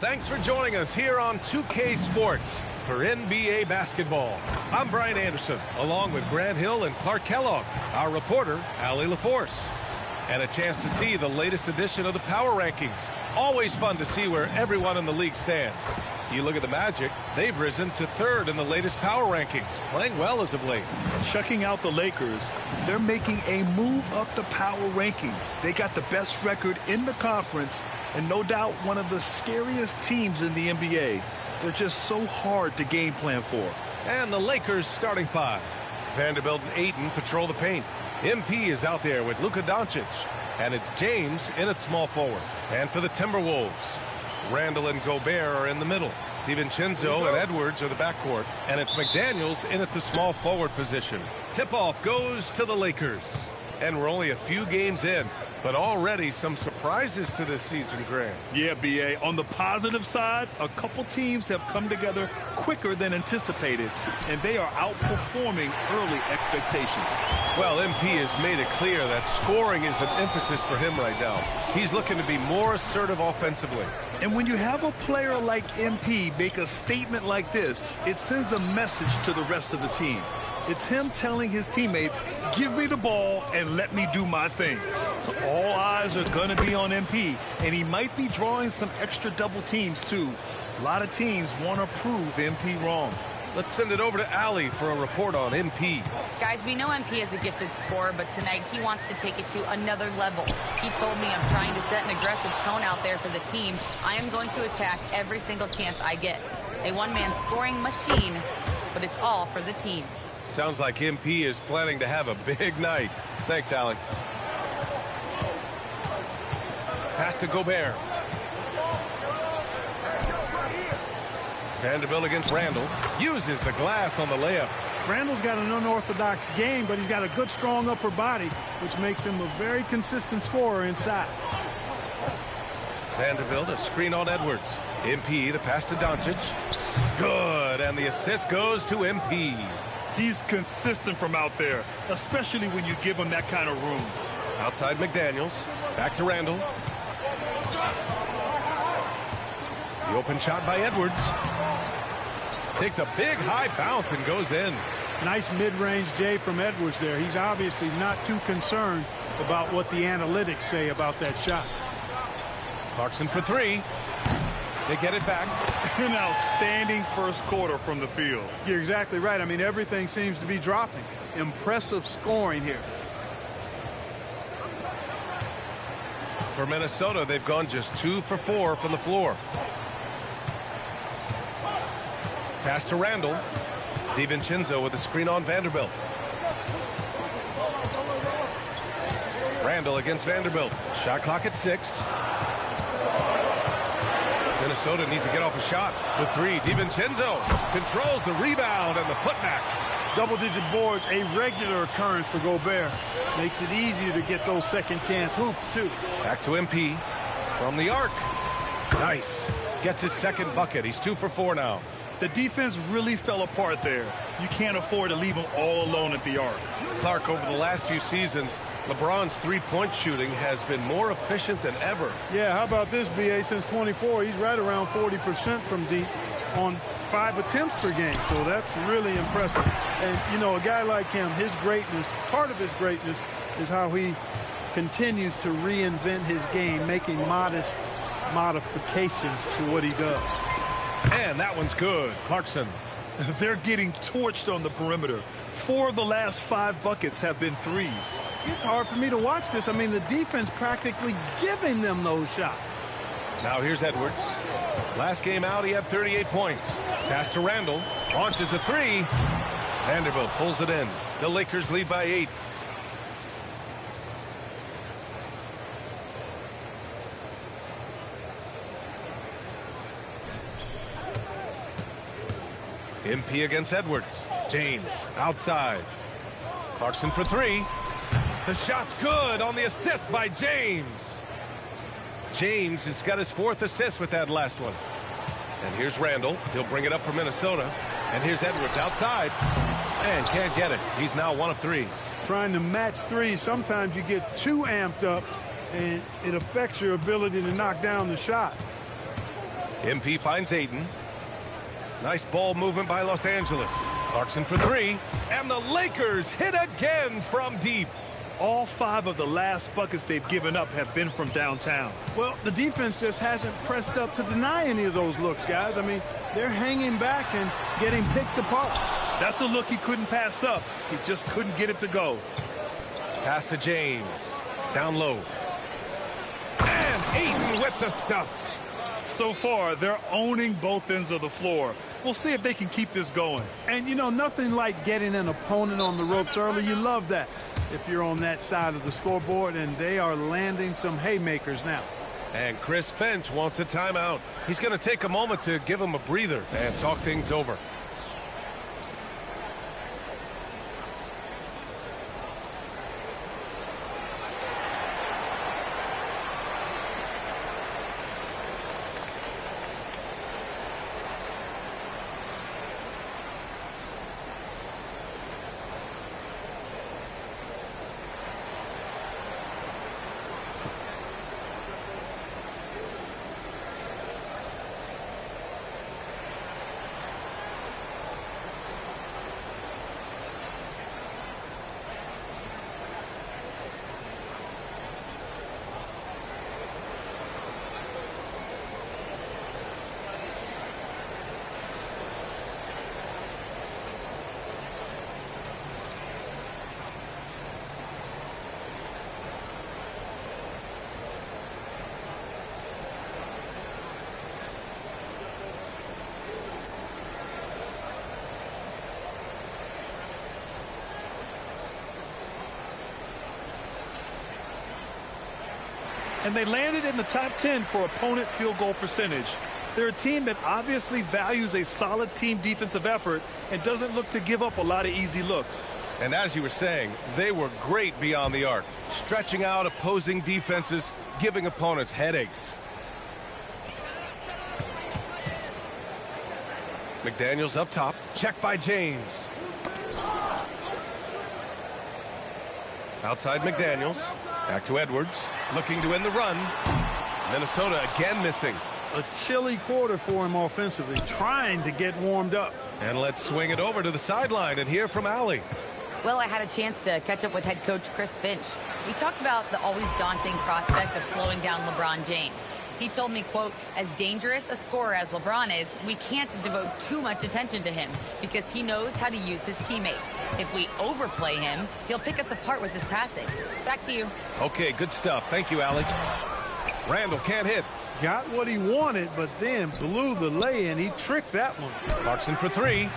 Thanks for joining us here on 2K Sports for NBA basketball. I'm Brian Anderson, along with Grant Hill and Clark Kellogg, our reporter, Allie LaForce. And a chance to see the latest edition of the Power Rankings. Always fun to see where everyone in the league stands. You look at the Magic, they've risen to third in the latest Power Rankings, playing well as of late. Checking out the Lakers, they're making a move up the Power Rankings. They got the best record in the conference, and no doubt one of the scariest teams in the NBA. They're just so hard to game plan for. And the Lakers starting five. Vanderbilt and Ayton patrol the paint. MP is out there with Luka Doncic. And it's James in at small forward. And for the Timberwolves, Randall and Gobert are in the middle. DiVincenzo and Edwards are the backcourt. And it's McDaniels in at the small forward position. Tip-off goes to the Lakers. And we're only a few games in, but already some surprises to this season, Grant. Yeah, B.A. On the positive side, a couple teams have come together quicker than anticipated, and they are outperforming early expectations. Well, MP has made it clear that scoring is an emphasis for him right now. He's looking to be more assertive offensively. And when you have a player like MP make a statement like this, it sends a message to the rest of the team. It's him telling his teammates, give me the ball and let me do my thing. All eyes are going to be on MP, and he might be drawing some extra double teams, too. A lot of teams want to prove MP wrong. Let's send it over to Allie for a report on MP. Guys, we know MP is a gifted scorer, but tonight he wants to take it to another level. He told me I'm trying to set an aggressive tone out there for the team. I am going to attack every single chance I get. A one-man scoring machine, but it's all for the team. Sounds like MP is planning to have a big night. Thanks, Allie. Pass to Gobert. Vanderbilt against Randall. Uses the glass on the layup. Randall's got an unorthodox game, but he's got a good, strong upper body, which makes him a very consistent scorer inside. Vanderbilt, a screen on Edwards. MP, the pass to Doncic. Good, and the assist goes to MP. He's consistent from out there, especially when you give him that kind of room. Outside McDaniels. Back to Randall. The open shot by Edwards. Takes a big high bounce and goes in. Nice mid-range J from Edwards there. He's obviously not too concerned about what the analytics say about that shot. Clarkson for three. They get it back. An outstanding first quarter from the field. You're exactly right. I mean, everything seems to be dropping. Impressive scoring here. For Minnesota, they've gone just 2 for 4 from the floor. Pass to Randall. DiVincenzo with a screen on Vanderbilt. Randall against Vanderbilt. Shot clock at 6. Minnesota needs to get off a shot. For 3, DiVincenzo controls the rebound and the putback. Double-digit boards, a regular occurrence for Gobert. Makes it easier to get those second-chance hoops, too. Back to MP from the arc. Nice. Gets his second bucket. He's 2 for 4 now. The defense really fell apart there. You can't afford to leave them all alone at the arc. Clark, over the last few seasons, LeBron's three-point shooting has been more efficient than ever. Yeah, how about this, B.A.? Since 24, he's right around 40% from deep on 5 attempts per game. So that's really impressive. And, you know, a guy like him, his greatness, part of his greatness is how he continues to reinvent his game, making modest modifications to what he does. And that one's good. Clarkson. They're getting torched on the perimeter. 4 of the last 5 buckets have been threes. It's hard for me to watch this. I mean, the defense practically giving them those shots. Now here's Edwards. Last game out, he had 38 points. Pass to Randall. Launches a 3. Vanderbilt pulls it in. The Lakers lead by 8. MP against Edwards. James outside. Clarkson for 3. The shot's good on the assist by James. James has got his 4th assist with that last one. And here's Randall. He'll bring it up for Minnesota. And here's Edwards outside. And can't get it. He's now 1 of 3. Trying to match 3. Sometimes you get too amped up, and it affects your ability to knock down the shot. MP finds Ayton. Nice ball movement by Los Angeles. Clarkson for three. And the Lakers hit again from deep. All 5 of the last buckets they've given up have been from downtown. Well, the defense just hasn't pressed up to deny any of those looks, guys. I mean, they're hanging back and getting picked apart. That's a look he couldn't pass up. He just couldn't get it to go. Pass to James. Down low. And Ayton with the stuff. So far, they're owning both ends of the floor. We'll see if they can keep this going. And, you know, nothing like getting an opponent on the ropes early. You love that if you're on that side of the scoreboard, and they are landing some haymakers now. And Chris Finch wants a timeout. He's going to take a moment to give him a breather and talk things over. And they landed in the top 10 for opponent field goal percentage. They're a team that obviously values a solid team defensive effort and doesn't look to give up a lot of easy looks. And as you were saying, they were great beyond the arc, stretching out opposing defenses, giving opponents headaches. McDaniels up top, checked by James. Outside McDaniels, back to Edwards, looking to end the run. Minnesota again missing. A chilly quarter for him offensively, trying to get warmed up. And let's swing it over to the sideline and hear from Allie. Well, I had a chance to catch up with head coach Chris Finch. We talked about the always daunting prospect of slowing down LeBron James. He told me, quote, as dangerous a scorer as LeBron is, we can't devote too much attention to him because he knows how to use his teammates. If we overplay him, he'll pick us apart with his passing. Back to you. Okay, good stuff. Thank you, Allie. Randall can't hit. Got what he wanted, but then blew the lay-in. He tricked that one. Clarkson for three.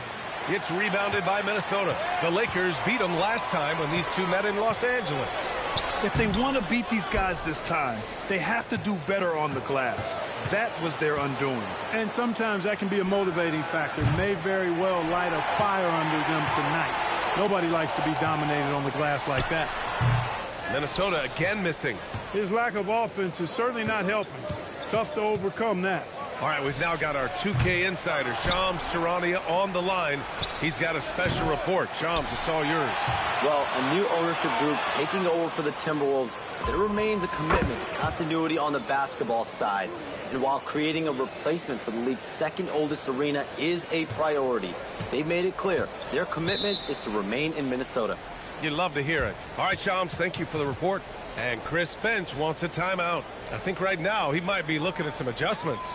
It's rebounded by Minnesota. The Lakers beat them last time when these two met in Los Angeles. If they want to beat these guys this time, they have to do better on the glass. That was their undoing. And sometimes that can be a motivating factor. May very well light a fire under them tonight. Nobody likes to be dominated on the glass like that. Minnesota again missing. His lack of offense is certainly not helping. Tough to overcome that. All right, we've now got our 2K insider, Shams Charania, on the line. He's got a special report. Shams, it's all yours. Well, a new ownership group taking over for the Timberwolves. There remains a commitment to continuity on the basketball side. And while creating a replacement for the league's second oldest arena is a priority, they've made it clear their commitment is to remain in Minnesota. You'd love to hear it. All right, Shams, thank you for the report. And Chris Finch wants a timeout. I think right now he might be looking at some adjustments.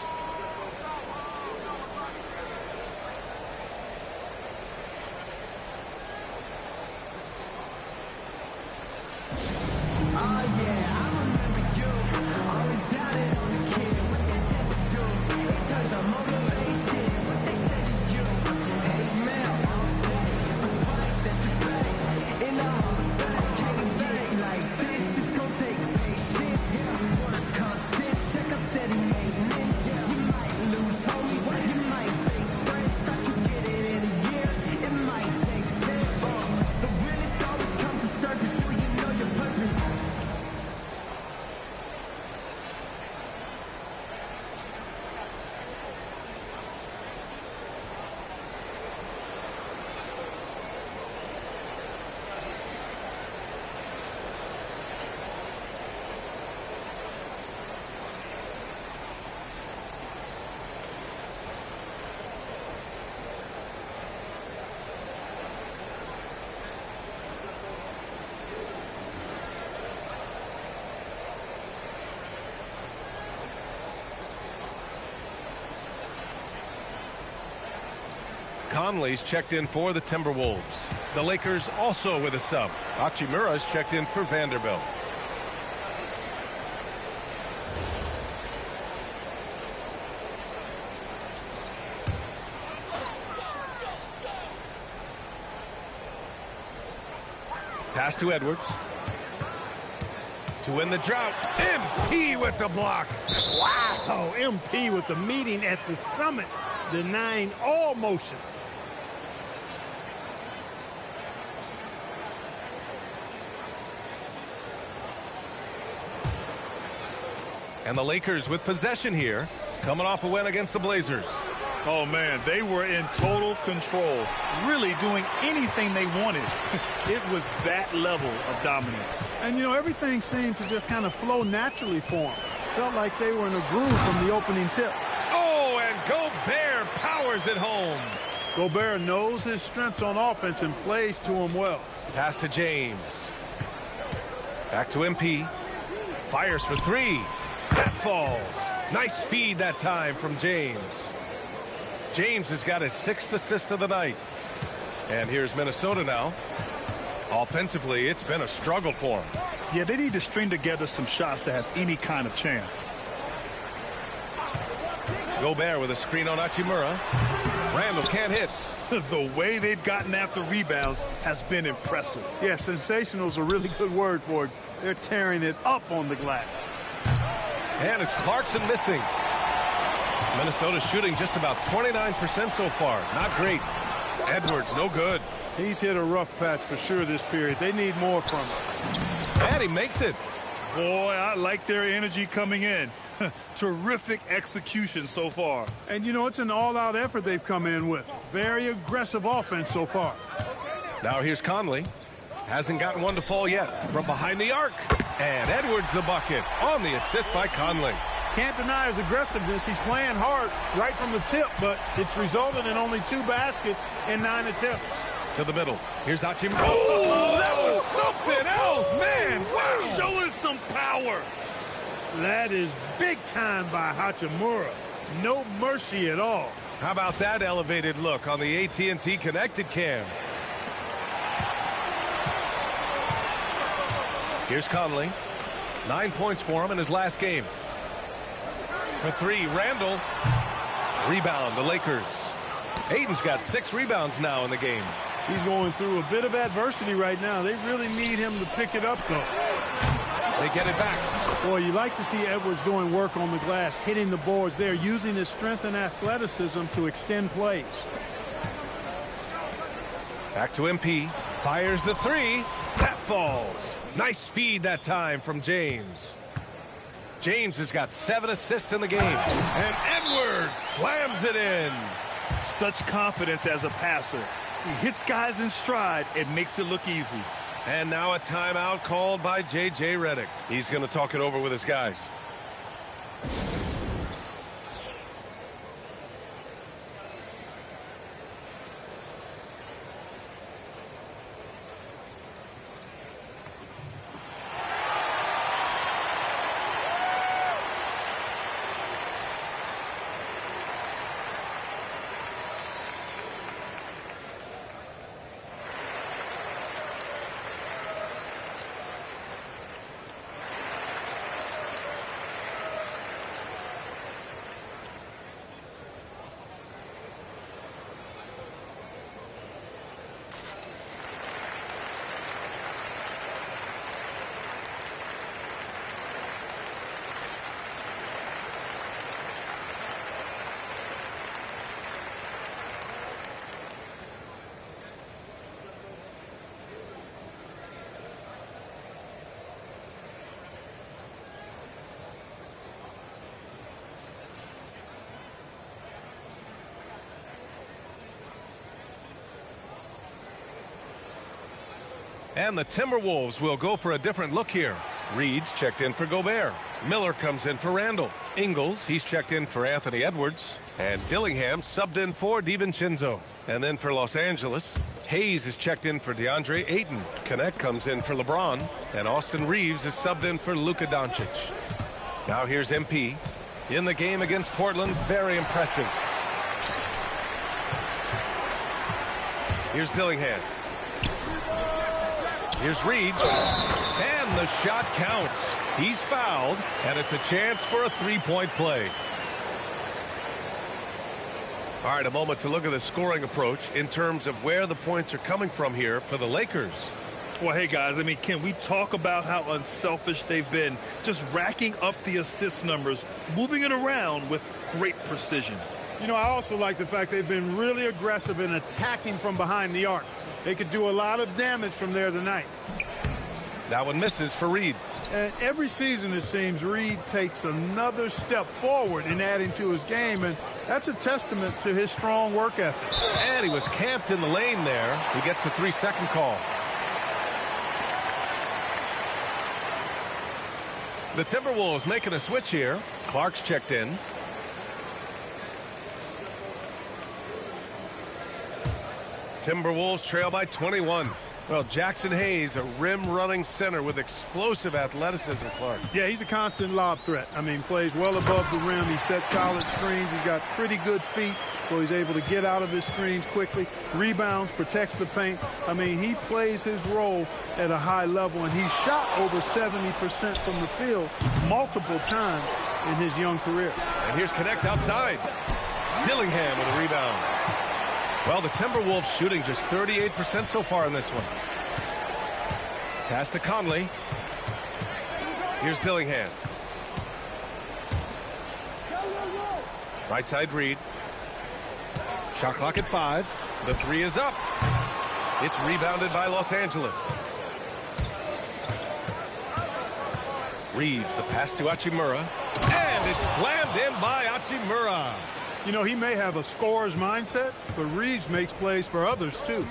Conley's checked in for the Timberwolves. The Lakers also with a sub. Hachimura's checked in for Vanderbilt. Pass to Edwards. To win the drought, MP with the block. Wow, MP with the meeting at the summit, denying all motion. And the Lakers with possession here, coming off a win against the Blazers. Oh, man, they were in total control, really doing anything they wanted. It was that level of dominance. And, you know, everything seemed to just kind of flow naturally for them. Felt like they were in a groove from the opening tip. Oh, and Gobert powers it home. Gobert knows his strengths on offense and plays to him well. Pass to James. Back to MP. Fires for three. That falls. Nice feed that time from James. James has got his 6th assist of the night. And here's Minnesota now. Offensively, it's been a struggle for them. Yeah, they need to string together some shots to have any kind of chance. Gobert with a screen on Hachimura. Randall can't hit. The way they've gotten after rebounds has been impressive. Yeah, sensational is a really good word for it. They're tearing it up on the glass. And it's Clarkson missing. Minnesota shooting just about 29% so far. Not great. Edwards, no good. He's hit a rough patch for sure this period. They need more from him. And he makes it. Boy, I like their energy coming in. Terrific execution so far. And, you know, it's an all-out effort they've come in with. Very aggressive offense so far. Now here's Conley. Hasn't gotten one to fall yet. From behind the arc. And Edwards the bucket on the assist by Conley. Can't deny his aggressiveness. He's playing hard right from the tip, but it's resulted in only 2 baskets in 9 attempts. To the middle. Here's Hachimura. Oh, that was something else, man. Wow. Showing some power. That is big time by Hachimura. No mercy at all. How about that elevated look on the AT&T connected cam? Here's Conley. 9 points for him in his last game. For three, Randall. Rebound, the Lakers. Ayton's got 6 rebounds now in the game. He's going through a bit of adversity right now. They really need him to pick it up, though. They get it back. Boy, you like to see Edwards doing work on the glass, hitting the boards there, using his strength and athleticism to extend plays. Back to MP. Fires the three. That falls. Nice feed that time from James. James has got 7 assists in the game. And Edwards slams it in. Such confidence as a passer. He hits guys in stride and makes it look easy. And now a timeout called by J.J. Redick. He's going to talk it over with his guys. And the Timberwolves will go for a different look here. Reed's checked in for Gobert. Miller comes in for Randall. Ingles, he's checked in for Anthony Edwards. And Dillingham subbed in for DiVincenzo. And then for Los Angeles, Hayes is checked in for DeAndre Ayton. Connect comes in for LeBron. And Austin Reeves is subbed in for Luka Doncic. Now here's MP. In the game against Portland, very impressive. Here's Dillingham. Here's Reed. And the shot counts. He's fouled, and it's a chance for a three-point play. All right, a moment to look at the scoring approach in terms of where the points are coming from here for the Lakers. Well, hey, guys, I mean, can we talk about how unselfish they've been? Just racking up the assist numbers, moving it around with great precision. You know, I also like the fact they've been really aggressive in attacking from behind the arc. They could do a lot of damage from there tonight. That one misses for Reed. And every season, it seems, Reed takes another step forward in adding to his game, and that's a testament to his strong work ethic. And he was camped in the lane there. He gets a 3-second call. The Timberwolves making a switch here. Clark's checked in. Timberwolves trail by 21. Well, Jackson Hayes, a rim-running center with explosive athleticism, Clark. Yeah, he's a constant lob threat. I mean, plays well above the rim. He sets solid screens. He's got pretty good feet, so he's able to get out of his screens quickly. Rebounds, protects the paint. I mean, he plays his role at a high level, and he's shot over 70% from the field multiple times in his young career. And here's Connect outside. Dillingham with a rebound. Well, the Timberwolves shooting just 38% so far in this one. Pass to Conley. Here's Dillingham. Right side Reed. Shot clock at 5. The 3 is up. It's rebounded by Los Angeles. Reeves, the pass to Hachimura. And it's slammed in by Hachimura. You know, he may have a scorer's mindset, but Reeves makes plays for others, too.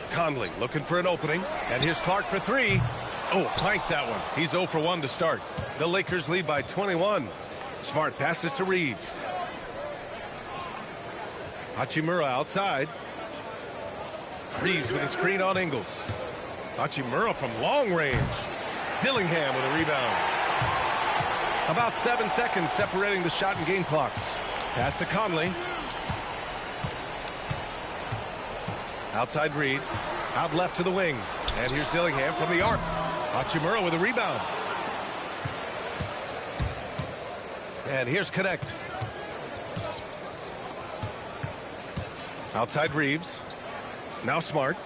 Conley looking for an opening. And here's Clark for 3. Oh, clanks that one. He's 0 for 1 to start. The Lakers lead by 21. Smart passes to Reeves. Hachimura outside. Reeves with a screen on Ingles. Hachimura from long range. Dillingham with a rebound. About 7 seconds separating the shot and game clocks. Pass to Conley. Outside Reed. Out left to the wing. And here's Dillingham from the arc. Hachimura with a rebound. And here's Connect. Outside Reeves. Now Smart.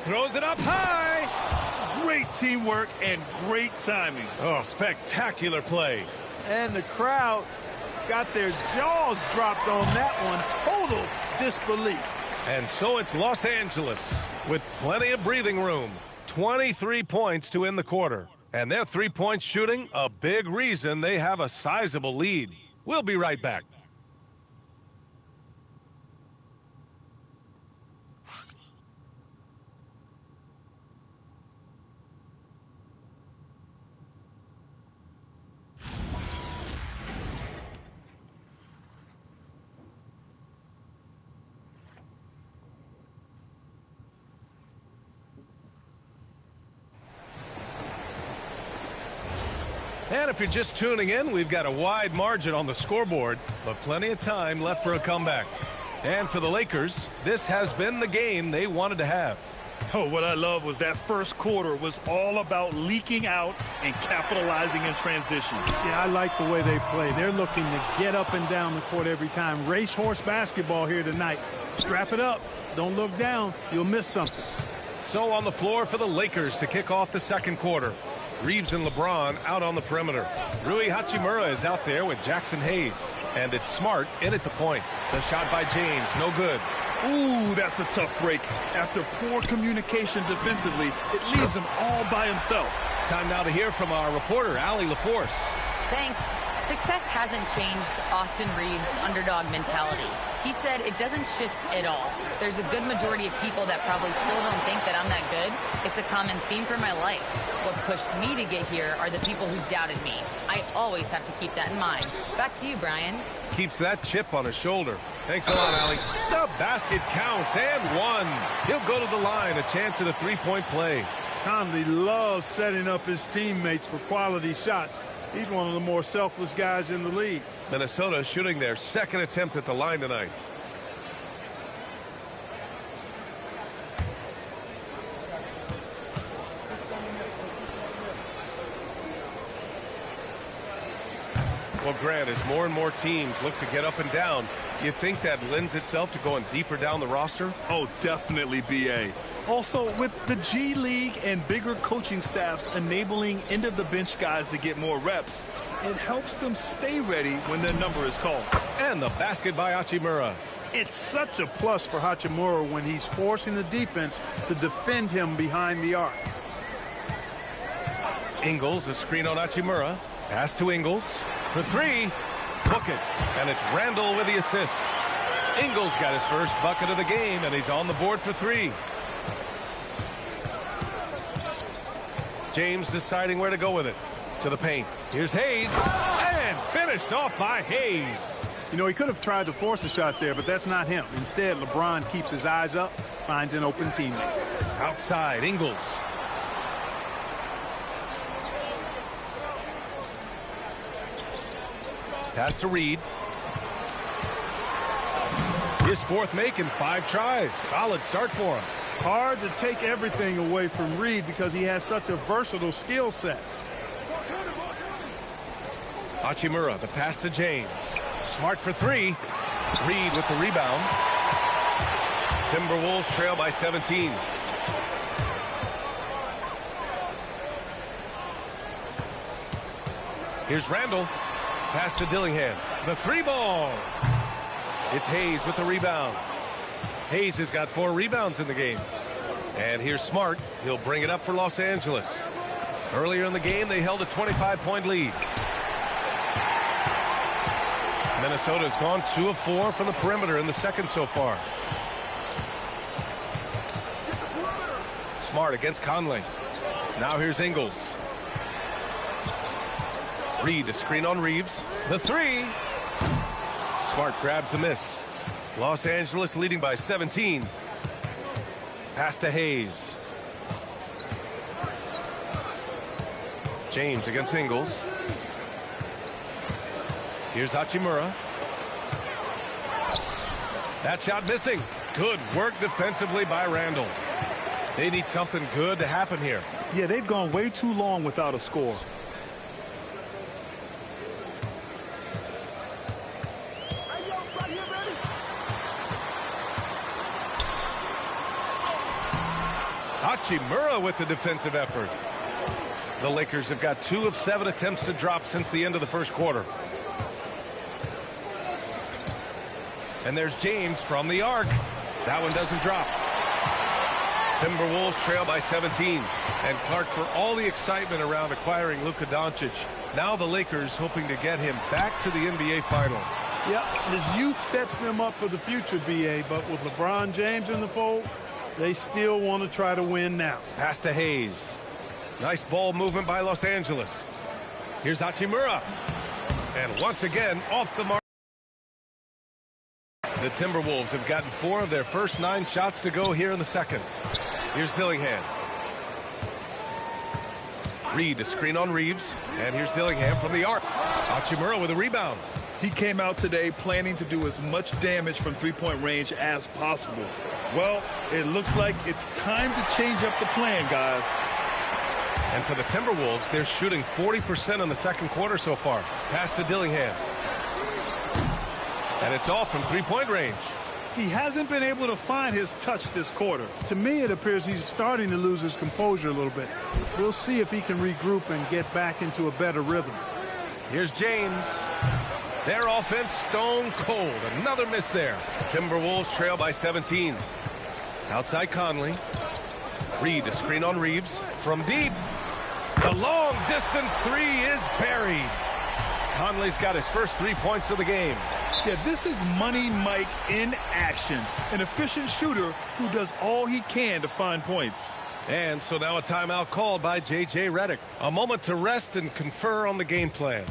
Throws it up high. Great teamwork and great timing. Oh, spectacular play. And the crowd got their jaws dropped on that one. Total disbelief. And so it's Los Angeles with plenty of breathing room. 23 points to end the quarter. And their three-point shooting, a big reason they have a sizable lead. We'll be right back. And if you're just tuning in, we've got a wide margin on the scoreboard, but plenty of time left for a comeback. And for the Lakers, this has been the game they wanted to have. Oh, what I love was that first quarter was all about leaking out and capitalizing in transition. Yeah, I like the way they play. They're looking to get up and down the court every time. Racehorse basketball here tonight. Strap it up. Don't look down. You'll miss something. So on the floor for the Lakers to kick off the second quarter. Reeves and LeBron out on the perimeter. Rui Hachimura is out there with Jackson Hayes. And it's Smart in at the point. The shot by James, no good. Ooh, that's a tough break. After poor communication defensively, it leaves him all by himself. Time now to hear from our reporter, Allie LaForce. Thanks. Success hasn't changed Austin Reeves' underdog mentality. He said it doesn't shift at all. There's a good majority of people that probably still don't think that I'm that good. It's a common theme for my life. What pushed me to get here are the people who doubted me. I always have to keep that in mind. Back to you, Brian. Keeps that chip on his shoulder. Thanks a lot, Allie. The basket counts and one. He'll go to the line, a chance at a three-point play. Conley loves setting up his teammates for quality shots. He's one of the more selfless guys in the league. Minnesota shooting their second attempt at the line tonight. Well, Grant, as more and more teams look to get up and down, you think that lends itself to going deeper down the roster? Oh, definitely, B.A. Also, with the G League and bigger coaching staffs enabling end-of-the-bench guys to get more reps, it helps them stay ready when their number is called. And the basket by Hachimura. It's such a plus for Hachimura when he's forcing the defense to defend him behind the arc. Ingles, a screen on Hachimura. Pass to Ingles for three. Book it. And it's Randall with the assist. Ingles got his first bucket of the game, and he's on the board for three. James deciding where to go with it. To the paint. Here's Hayes. And finished off by Hayes. You know, he could have tried to force a shot there, but that's not him. Instead, LeBron keeps his eyes up, finds an open teammate. Outside, Ingles. Pass to Reed. His fourth make in 5 tries. Solid start for him. Hard to take everything away from Reed because he has such a versatile skill set. Hachimura, the pass to James. Smart for three. Reed with the rebound. Timberwolves trail by 17. Here's Randall. Pass to Dillingham. The three ball. It's Hayes with the rebound. Hayes has got 4 rebounds in the game. And here's Smart. He'll bring it up for Los Angeles. Earlier in the game, they held a 25-point lead. Minnesota's gone 2 of 4 from the perimeter in the second so far. Smart against Conley. Now here's Ingles. Reed, a screen on Reeves. The three. Smart grabs the miss. Los Angeles leading by 17. Pass to Hayes. James against Ingles. Here's Hachimura. That shot missing. Good work defensively by Randall. They need something good to happen here. Yeah, they've gone way too long without a score. Hachimura with the defensive effort. The Lakers have got 2 of 7 attempts to drop since the end of the first quarter. And there's James from the arc. That one doesn't drop. Timberwolves trail by 17. And Clark, for all the excitement around acquiring Luka Doncic, now the Lakers hoping to get him back to the NBA Finals. Yep, his youth sets them up for the future, B.A., but with LeBron James in the fold, they still want to try to win now. Pass to Hayes. Nice ball movement by Los Angeles. Here's Hachimura. And once again, off the mark. The Timberwolves have gotten 4 of their first 9 shots to go here in the second. Here's Dillingham. Reed, a screen on Reeves. And here's Dillingham from the arc. Hachimura with a rebound. He came out today planning to do as much damage from three-point range as possible. Well, it looks like it's time to change up the plan, guys. And for the Timberwolves, they're shooting 40% in the second quarter so far. Pass to Dillingham. And it's off from three-point range. He hasn't been able to find his touch this quarter. To me, it appears he's starting to lose his composure a little bit. We'll see if he can regroup and get back into a better rhythm. Here's James. Their offense stone cold. Another miss there. Timberwolves trail by 17. Outside Conley. Reed, a screen on Reeves. From deep. The long distance three is buried. Conley's got his first 3 points of the game. Yeah, this is Money Mike in action. An efficient shooter who does all he can to find points. And so now a timeout called by J.J. Redick. A moment to rest and confer on the game plan.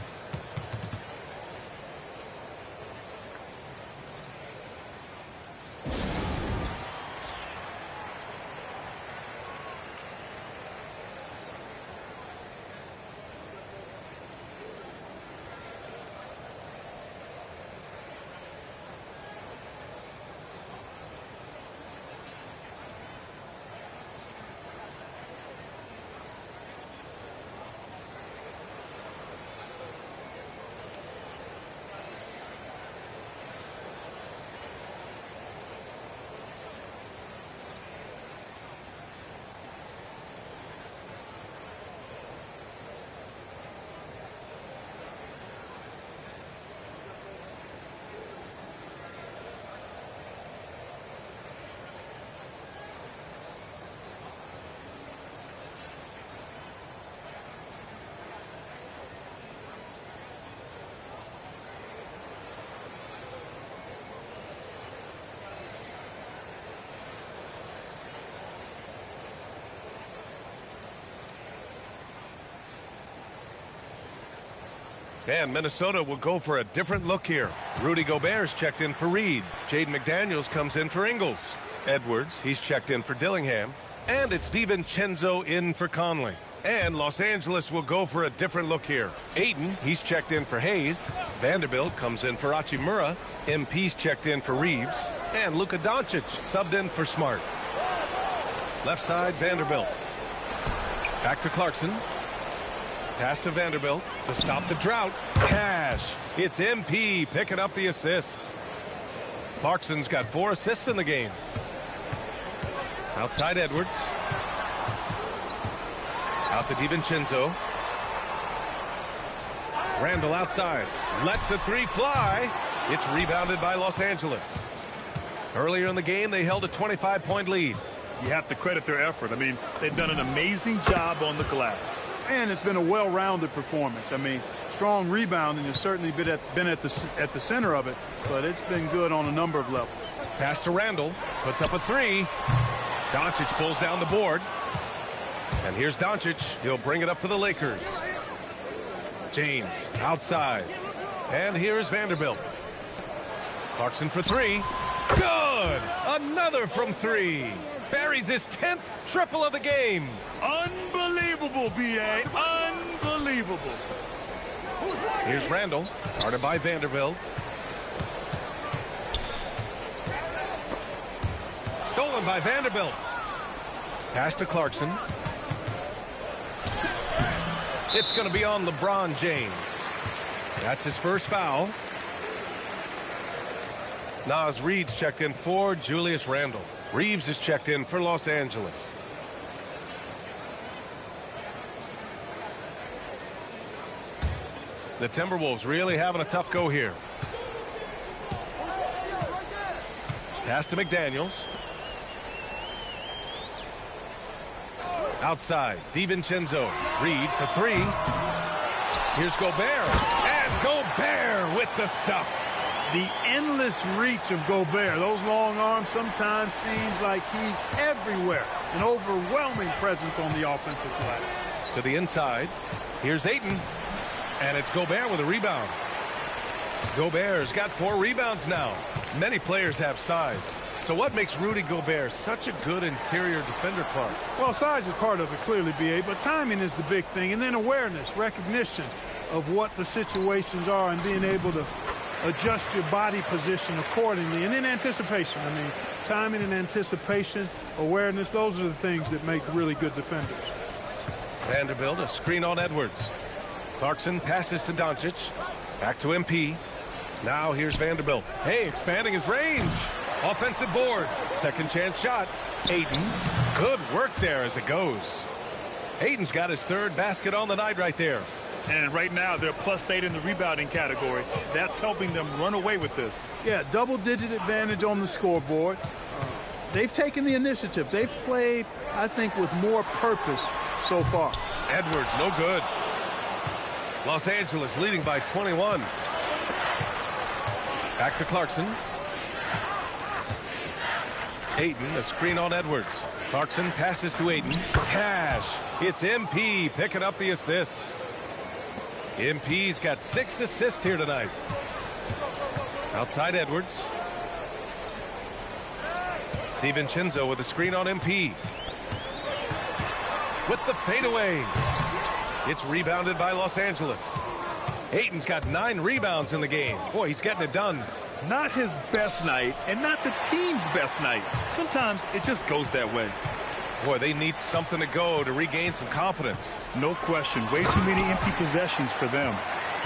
And Minnesota will go for a different look here. Rudy Gobert's checked in for Reed. Jaden McDaniels comes in for Ingles. Edwards, he's checked in for Dillingham. And it's DiVincenzo in for Conley. And Los Angeles will go for a different look here. Ayton, he's checked in for Hayes. Vanderbilt comes in for Hachimura. MP's checked in for Reeves. And Luka Doncic subbed in for Smart. Left side, Vanderbilt. Back to Clarkson. Pass to Vanderbilt to stop the drought. Cash. It's MP picking up the assist. Clarkson's got 4 assists in the game. Outside Edwards. Out to DiVincenzo. Randall outside. Lets the 3 fly. It's rebounded by Los Angeles. Earlier in the game, they held a 25-point lead. You have to credit their effort. I mean, they've done an amazing job on the glass. And it's been a well-rounded performance. I mean, strong rebounding has certainly been at the center of it, but it's been good on a number of levels. Pass to Randall. Puts up a 3. Doncic pulls down the board. And here's Doncic. He'll bring it up for the Lakers. James outside. And here's Vanderbilt. Clarkson for 3. Good! Another from 3. Buries his 10th triple of the game. Unbelievable, B.A. Unbelievable. Here's Randall. Guarded by Vanderbilt. Stolen by Vanderbilt. Pass to Clarkson. It's going to be on LeBron James. That's his first foul. Naz Reid's checked in for Julius Randle. Reeves is checked in for Los Angeles. The Timberwolves really having a tough go here. Pass to McDaniels. Outside, DiVincenzo. Reed for 3. Here's Gobert. And Gobert with the stuff. The endless reach of Gobert. Those long arms sometimes seems like he's everywhere. An overwhelming presence on the offensive glass. To the inside. Here's Ayton. And it's Gobert with a rebound. Gobert's got 4 rebounds now. Many players have size. So what makes Rudy Gobert such a good interior defender, Clark? Well, size is part of it, clearly, B.A., but timing is the big thing. And then awareness, recognition of what the situations are and being able to adjust your body position accordingly. And then anticipation. I mean, timing and anticipation, awareness, those are the things that make really good defenders. Vanderbilt, a screen on Edwards. Clarkson passes to Doncic. Back to MP. Now here's Vanderbilt. Hey, expanding his range. Offensive board. Second chance shot. Ayton. Good work there as it goes. Ayton's got his 3rd basket on the night right there. And right now, they're +8 in the rebounding category. That's helping them run away with this. Yeah, double-digit advantage on the scoreboard. They've taken the initiative. They've played, I think, with more purpose so far. Edwards, no good. Los Angeles leading by 21. Back to Clarkson. Ayton, a screen on Edwards. Clarkson passes to Ayton. Cash. It's MP picking up the assist. MP's got 6 assists here tonight. Outside Edwards. DiVincenzo with a screen on MP. With the fadeaway. It's rebounded by Los Angeles. Ayton's got 9 rebounds in the game. Boy, he's getting it done. Not his best night and not the team's best night. Sometimes it just goes that way. Boy, they need something to go to regain some confidence. No question. Way too many empty possessions for them.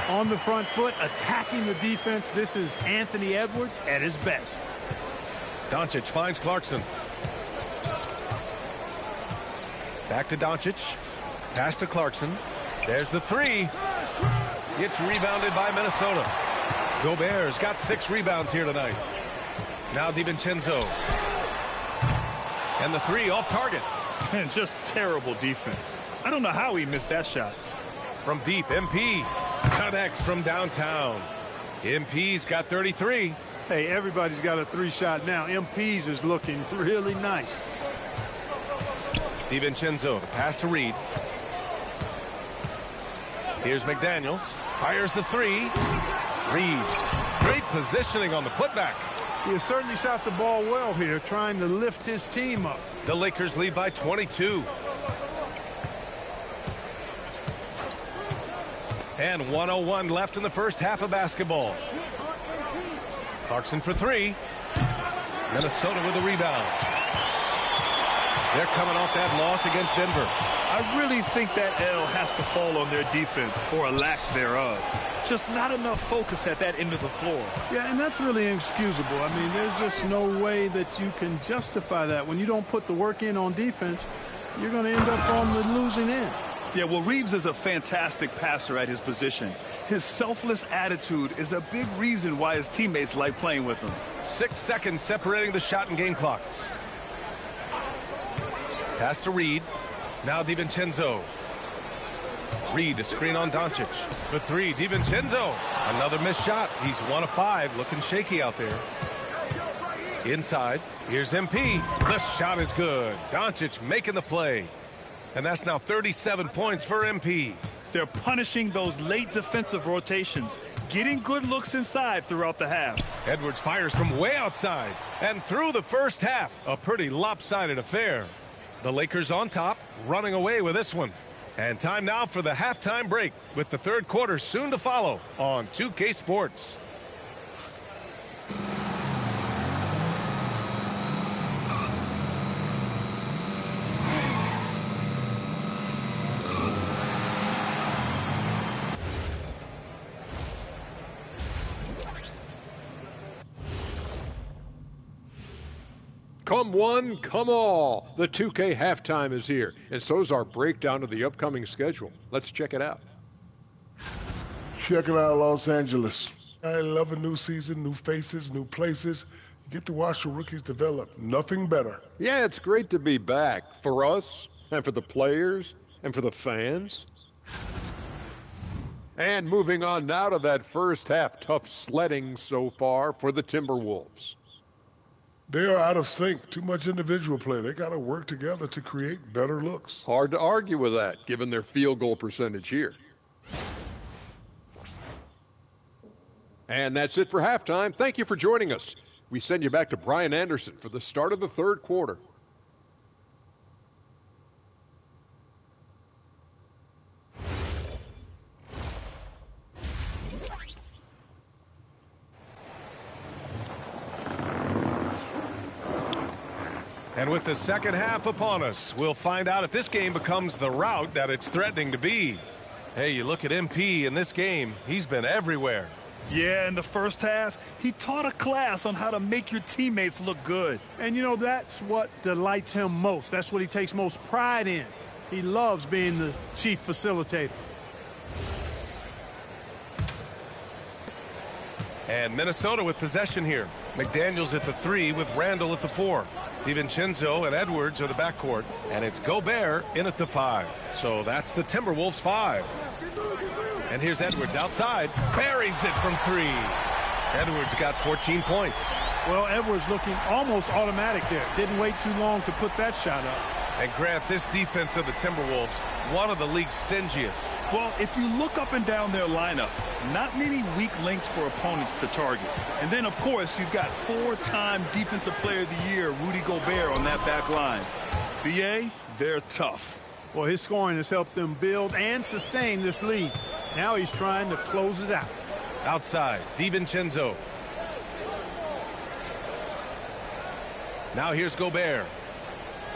On the front foot, attacking the defense. This is Anthony Edwards at his best. Doncic finds Clarkson. Back to Doncic. Pass to Clarkson. There's the 3. It's rebounded by Minnesota. Gobert's got 6 rebounds here tonight. Now DiVincenzo. And the 3 off target. And just terrible defense. I don't know how he missed that shot. From deep, MP connects from downtown. MP's got 33. Hey, everybody's got a 3-shot now. MP's is looking really nice. DiVincenzo, the pass to Reed. Here's McDaniels. Fires the three. Reed. Great positioning on the putback. He has certainly shot the ball well here, trying to lift his team up. The Lakers lead by 22. And 1:01 left in the first half of basketball. Clarkson for three. Minnesota with a rebound. They're coming off that loss against Denver. I really think that L has to fall on their defense, or a lack thereof. Just not enough focus at that end of the floor. Yeah, and that's really inexcusable. I mean, there's just no way that you can justify that. When you don't put the work in on defense, you're going to end up on the losing end. Yeah, well, Reeves is a fantastic passer at his position. His selfless attitude is a big reason why his teammates like playing with him. 6 seconds separating the shot and game clocks. Pass to Reed. Now DiVincenzo. Reed, a screen on Doncic. The three, DiVincenzo. Another missed shot. He's 1 of 5, looking shaky out there. Inside, here's MP. The shot is good. Doncic making the play. And that's now 37 points for MP. They're punishing those late defensive rotations, getting good looks inside throughout the half. Edwards fires from way outside. And through the first half, a pretty lopsided affair. The Lakers on top, running away with this one. And time now for the halftime break, with the third quarter soon to follow on 2K Sports. Come one, come all. The 2K halftime is here, and so is our breakdown of the upcoming schedule. Let's check it out. Check it out, Los Angeles. I love a new season, new faces, new places. You get to watch the rookies develop. Nothing better. Yeah, it's great to be back for us, and for the players, and for the fans. And moving on now to that first half, tough sledding so far for the Timberwolves. They are out of sync. Too much individual play. They got to work together to create better looks. Hard to argue with that, given their field goal percentage here. And that's it for halftime. Thank you for joining us. We send you back to Brian Anderson for the start of the third quarter. And with the second half upon us, we'll find out if this game becomes the rout that it's threatening to be. Hey, you look at MP in this game, he's been everywhere. Yeah, in the first half, he taught a class on how to make your teammates look good. And, you know, that's what delights him most. That's what he takes most pride in. He loves being the chief facilitator. And Minnesota with possession here. McDaniels at the 3 with Randall at the 4. DiVincenzo and Edwards are the backcourt. And it's Gobert in at the 5. So that's the Timberwolves 5. And here's Edwards outside. Buries it from 3. Edwards got 14 points. Well, Edwards looking almost automatic there. Didn't wait too long to put that shot up. And Grant, this defense of the Timberwolves, one of the league's stingiest. Well, if you look up and down their lineup, not many weak links for opponents to target. And then, of course, you've got 4-time Defensive Player of the Year, Rudy Gobert, on that back line. BA, they're tough. Well, his scoring has helped them build and sustain this lead. Now he's trying to close it out. Outside, DiVincenzo. Now here's Gobert.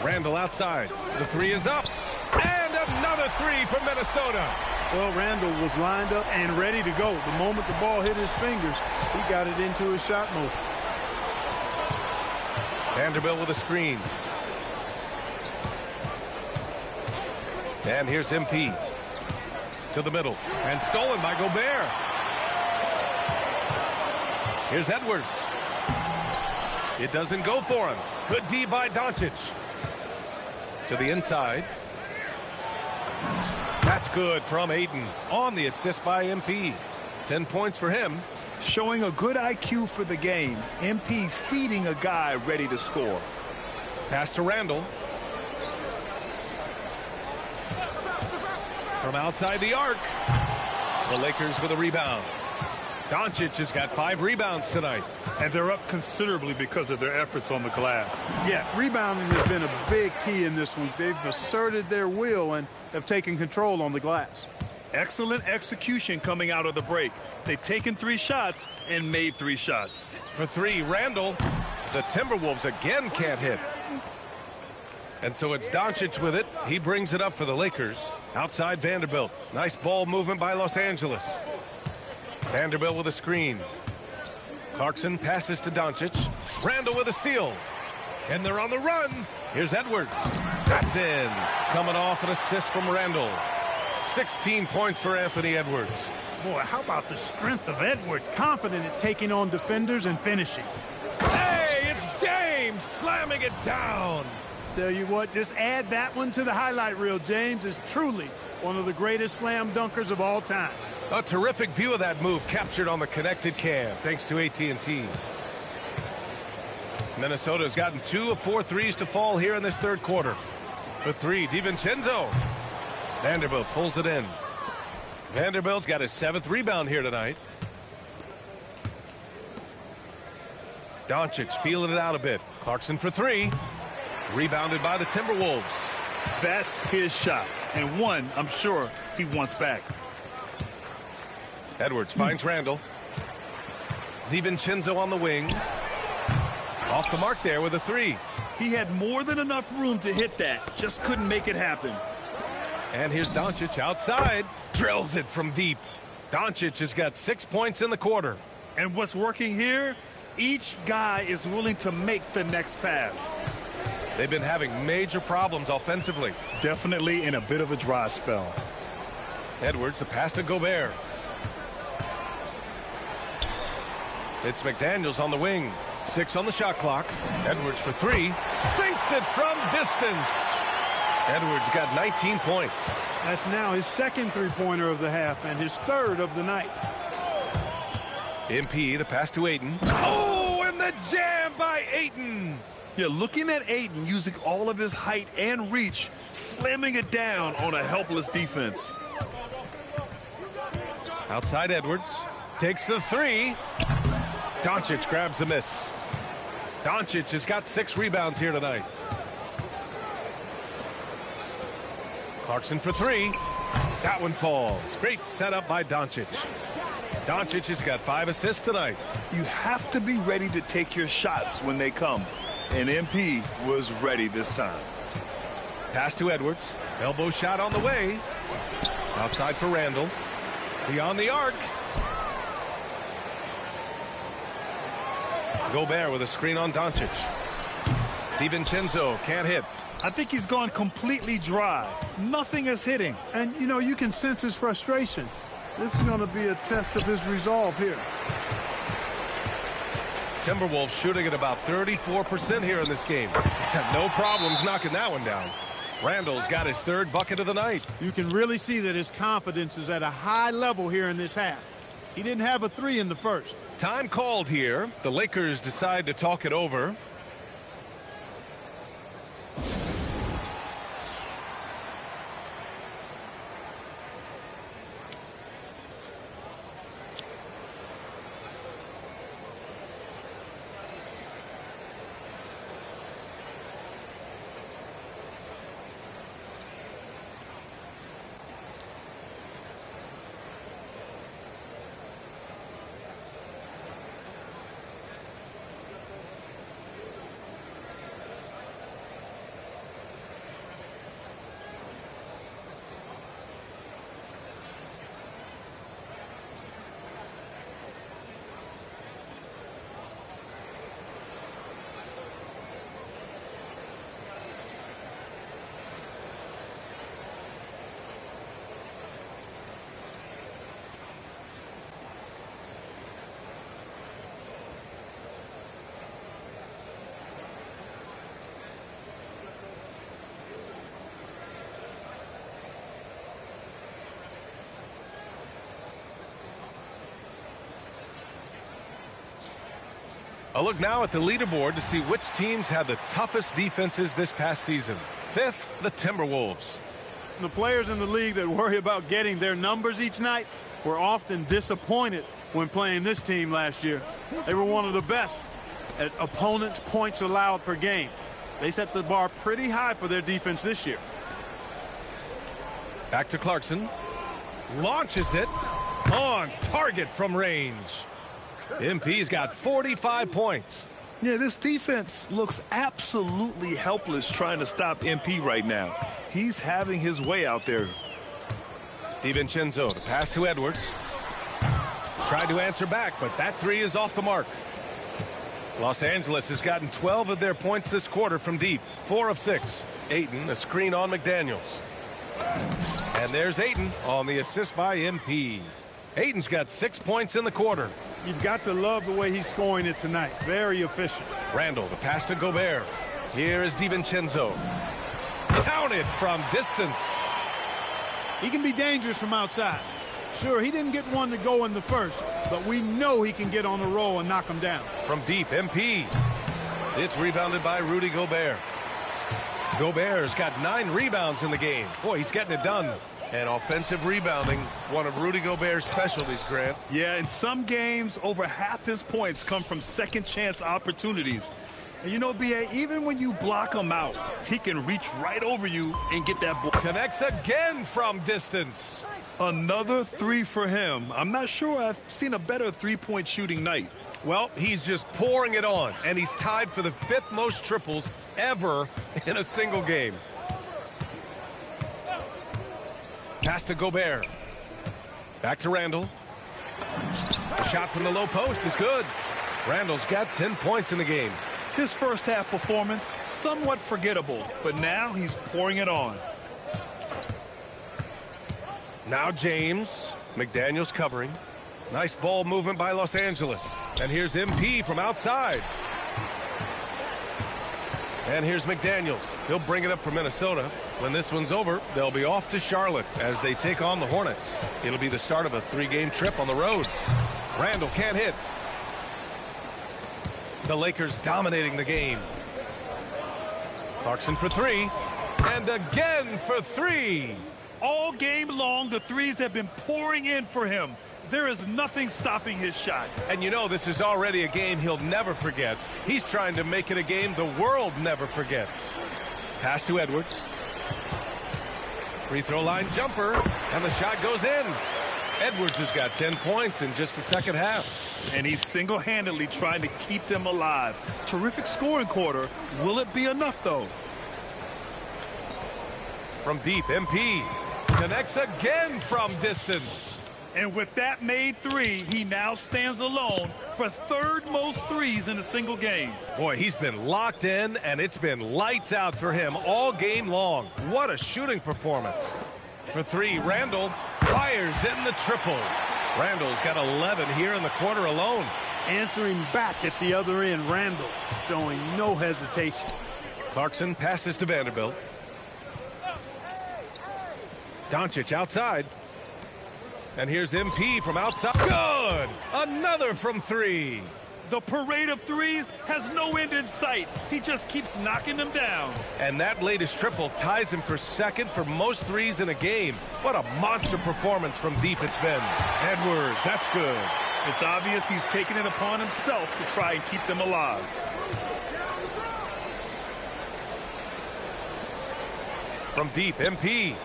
Randall outside. The 3 is up. And another 3 from Minnesota. Well, Randall was lined up and ready to go. The moment the ball hit his fingers, he got it into his shot motion. Vanderbilt with a screen. And here's MP. To the middle. And stolen by Gobert. Here's Edwards. It doesn't go for him. Good D by Doncic. To the inside. That's good from Ayton on the assist by MP. 10 points for him. Showing a good IQ for the game. MP feeding a guy ready to score. Pass to Randall. From outside the arc. The Lakers with a rebound. Doncic has got 5 rebounds tonight. And they're up considerably because of their efforts on the glass. Yeah, rebounding has been a big key in this week. They've asserted their will and have taken control on the glass. Excellent execution coming out of the break. They've taken 3 shots and made 3 shots. For 3, Randall. The Timberwolves again can't hit. And so it's Doncic with it. He brings it up for the Lakers. Outside Vanderbilt. Nice ball movement by Los Angeles. Vanderbilt with a screen. Clarkson passes to Doncic. Randall with a steal. And they're on the run. Here's Edwards. That's in. Coming off an assist from Randall. 16 points for Anthony Edwards. Boy, how about the strength of Edwards? Confident at taking on defenders and finishing. Hey, it's James slamming it down. Tell you what, just add that one to the highlight reel. James is truly one of the greatest slam dunkers of all time. A terrific view of that move captured on the connected cam, thanks to AT&T. Minnesota's gotten 2 of 4 threes to fall here in this third quarter. For 3, DiVincenzo. Vanderbilt pulls it in. Vanderbilt's got his 7th rebound here tonight. Doncic feeling it out a bit. Clarkson for 3. Rebounded by the Timberwolves. That's his shot. And one, I'm sure, he wants back. Edwards finds Randall. DiVincenzo on the wing. Off the mark there with a 3. He had more than enough room to hit that. Just couldn't make it happen. And here's Doncic outside. Drills it from deep. Doncic has got 6 points in the quarter. And what's working here? Each guy is willing to make the next pass. They've been having major problems offensively. Definitely in a bit of a dry spell. Edwards, the pass to Gobert. It's McDaniels on the wing. 6 on the shot clock. Edwards for 3. Sinks it from distance. Edwards got 19 points. That's now his 2nd three-pointer of the half and his 3rd of the night. MP, the pass to Ayton. Oh, and the jam by Ayton. Yeah, looking at Ayton using all of his height and reach, slamming it down on a helpless defense. Outside Edwards. Takes the 3. Doncic grabs the miss. Doncic has got 6 rebounds here tonight. Clarkson for 3. That one falls. Great setup by Doncic. Doncic has got 5 assists tonight. You have to be ready to take your shots when they come. And MP was ready this time. Pass to Edwards. Elbow shot on the way. Outside for Randall. Beyond the arc. Gobert with a screen on Doncic. DiVincenzo can't hit. I think he's gone completely dry. Nothing is hitting. And, you know, you can sense his frustration. This is going to be a test of his resolve here. Timberwolves shooting at about 34% here in this game. No problems knocking that one down. Randall's got his 3rd bucket of the night. You can really see that his confidence is at a high level here in this half. He didn't have a 3 in the first. Time called here. The Lakers decide to talk it over. A look now at the leaderboard to see which teams had the toughest defenses this past season. 5th, the Timberwolves. The players in the league that worry about getting their numbers each night, were often disappointed when playing this team last year. They were one of the best at opponents' points allowed per game. They set the bar pretty high for their defense this year. Back to Clarkson. Launches it. On target from range. MP's got 45 points. Yeah, this defense looks absolutely helpless trying to stop MP right now. He's having his way out there. DiVincenzo to pass to Edwards. Tried to answer back, but that three is off the mark. Los Angeles has gotten 12 of their points this quarter from deep. 4 of 6. Ayton, a screen on McDaniels. And there's Ayton on the assist by MP. Ayton's got 6 points in the quarter. You've got to love the way he's scoring it tonight. Very efficient. Randall, the pass to Gobert. Here is DiVincenzo. Counted from distance. He can be dangerous from outside. Sure, he didn't get one to go in the first, but we know he can get on the roll and knock him down. From deep, MP. It's rebounded by Rudy Gobert. Gobert's got 9 rebounds in the game. Boy, he's getting it done. And offensive rebounding, one of Rudy Gobert's specialties, Grant. Yeah, in some games, over half his points come from second chance opportunities. And you know, B.A., even when you block him out, he can reach right over you and get that ball. Connects again from distance. Another three for him. I'm not sure I've seen a better three-point shooting night. Well, he's just pouring it on, and he's tied for the 5th most triples ever in a single game. Pass to Gobert. Back to Randall. Shot from the low post is good. Randall's got 10 points in the game. His first half performance, somewhat forgettable, but now he's pouring it on. Now James. McDaniels covering. Nice ball movement by Los Angeles. And here's MP from outside. And here's McDaniels. He'll bring it up for Minnesota. When this one's over, they'll be off to Charlotte as they take on the Hornets. It'll be the start of a 3-game trip on the road. Randall can't hit. The Lakers dominating the game. Clarkson for 3. And again for 3. All game long, the threes have been pouring in for him. There is nothing stopping his shot. And you know this is already a game he'll never forget. He's trying to make it a game the world never forgets. Pass to Edwards. Free throw line jumper, and the shot goes in. Edwards has got 10 points in just the second half. And he's single-handedly trying to keep them alive. Terrific scoring quarter. Will it be enough, though? From deep, MP connects again from distance. And with that made 3, he now stands alone for 3rd most threes in a single game. Boy, he's been locked in, and it's been lights out for him all game long. What a shooting performance. For 3, Randall fires in the triple. Randall's got 11 here in the quarter alone. Answering back at the other end, Randall showing no hesitation. Clarkson passes to Vanderbilt. Doncic outside. And here's MP from outside. Good! Another from 3. The parade of threes has no end in sight. He just keeps knocking them down. And that latest triple ties him for 2nd for most threes in a game. What a monster performance from deep it's been. Edwards, that's good. It's obvious he's taking it upon himself to try and keep them alive. From deep, MP.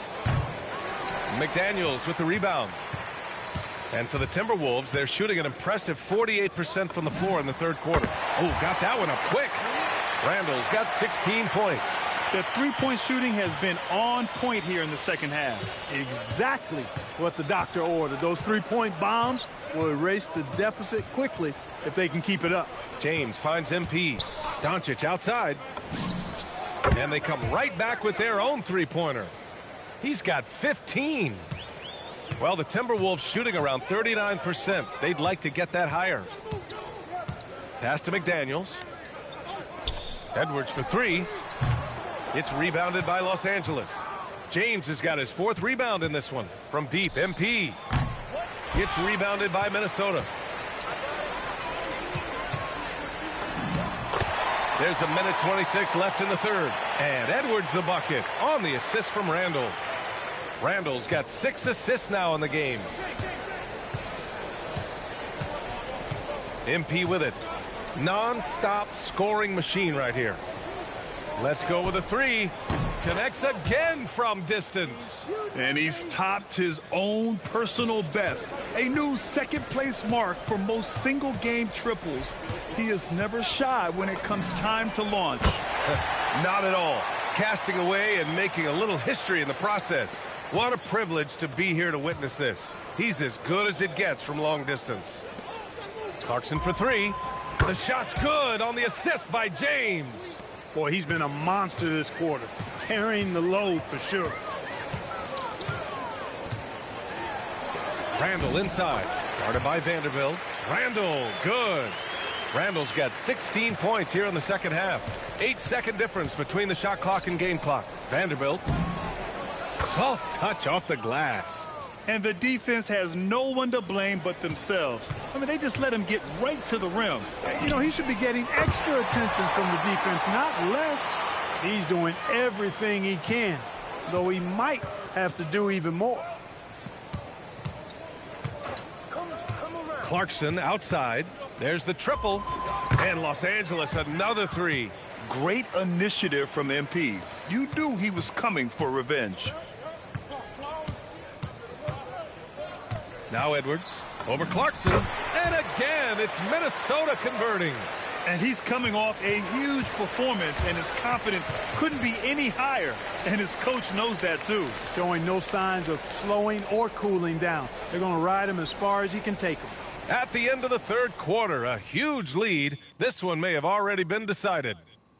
McDaniels with the rebound. And for the Timberwolves, they're shooting an impressive 48% from the floor in the 3rd quarter. Oh, got that one up quick. Randall's got 16 points. The three-point shooting has been on point here in the second half. Exactly what the doctor ordered. Those three-point bombs will erase the deficit quickly if they can keep it up. James finds MP. Doncic outside. And they come right back with their own three-pointer. He's got 15. Well, the Timberwolves shooting around 39%. They'd like to get that higher. Pass to McDaniels. Edwards for 3. It's rebounded by Los Angeles. James has got his 4th rebound in this one. From deep, MP. It's rebounded by Minnesota. There's a minute 26 left in the 3rd. And Edwards the bucket on the assist from Randall. Randall's got 6 assists now in the game. MP with it. Non-stop scoring machine right here. Let's go with a three. Connects again from distance. And he's topped his own personal best. A new second-place mark for most single-game triples. He is never shy when it comes time to launch. Not at all. Casting away and making a little history in the process. What a privilege to be here to witness this. He's as good as it gets from long distance. Clarkson for three. The shot's good on the assist by James. Boy, he's been a monster this quarter, carrying the load for sure. Randall inside. Guarded by Vanderbilt. Randall, good. Randall's got 16 points here in the second half. 8-second difference between the shot clock and game clock. Vanderbilt. Soft touch off the glass. And the defense has no one to blame but themselves. I mean, they just let him get right to the rim. You know, he should be getting extra attention from the defense, not less. He's doing everything he can, though he might have to do even more. Clarkson outside. There's the triple. And Los Angeles another three. Great initiative from MP. You knew he was coming for revenge. Now Edwards over Clarkson. And again, it's Minnesota converting. And he's coming off a huge performance, and his confidence couldn't be any higher. And his coach knows that, too. Showing no signs of slowing or cooling down. They're going to ride him as far as he can take him. At the end of the third quarter, a huge lead. This one may have already been decided.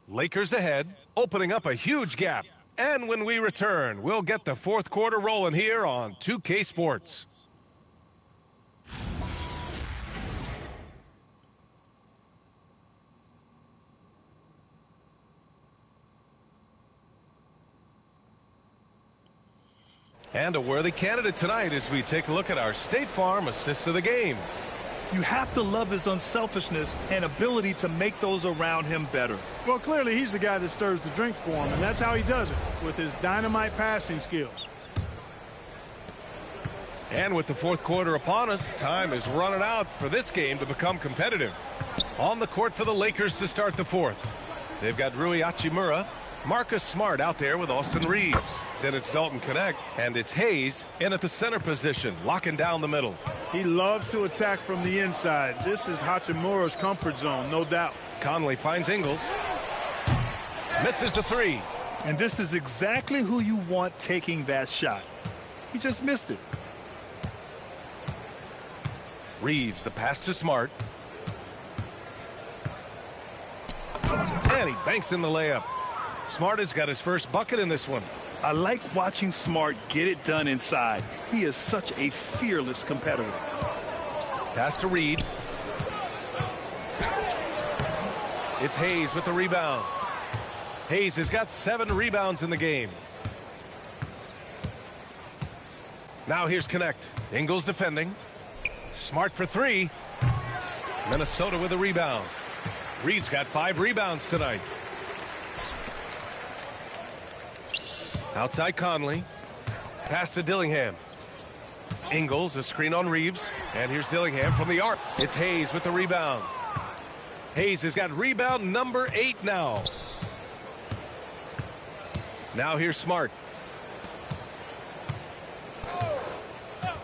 Lakers ahead, opening up a huge gap. And when we return, we'll get the fourth quarter rolling here on 2K Sports. And a worthy candidate tonight as we take a look at our State Farm assist of the game. You have to love his unselfishness and ability to make those around him better. Well, clearly he's the guy that stirs the drink for him, and that's how he does it, with his dynamite passing skills. And with the fourth quarter upon us, time is running out for this game to become competitive. On the court for the Lakers to start the fourth. They've got Rui Hachimura, Marcus Smart out there with Austin Reeves. Then it's Dalton Connect, and it's Hayes in at the center position, locking down the middle. He loves to attack from the inside. This is Hachimura's comfort zone, no doubt. Conley finds Ingles. Misses the three. And this is exactly who you want taking that shot. He just missed it. Reeves, the pass to Smart. And he banks in the layup. Smart has got his first bucket in this one. I like watching Smart get it done inside. He is such a fearless competitor. Pass to Reed. It's Hayes with the rebound. Hayes has got 7 rebounds in the game. Now here's Connect. Ingles defending. Smart for 3. Minnesota with a rebound. Reed's got 5 rebounds tonight. Outside Conley. Pass to Dillingham. Ingles, a screen on Reeves. And here's Dillingham from the arc. It's Hayes with the rebound. Hayes has got rebound number 8 now. Now here's Smart.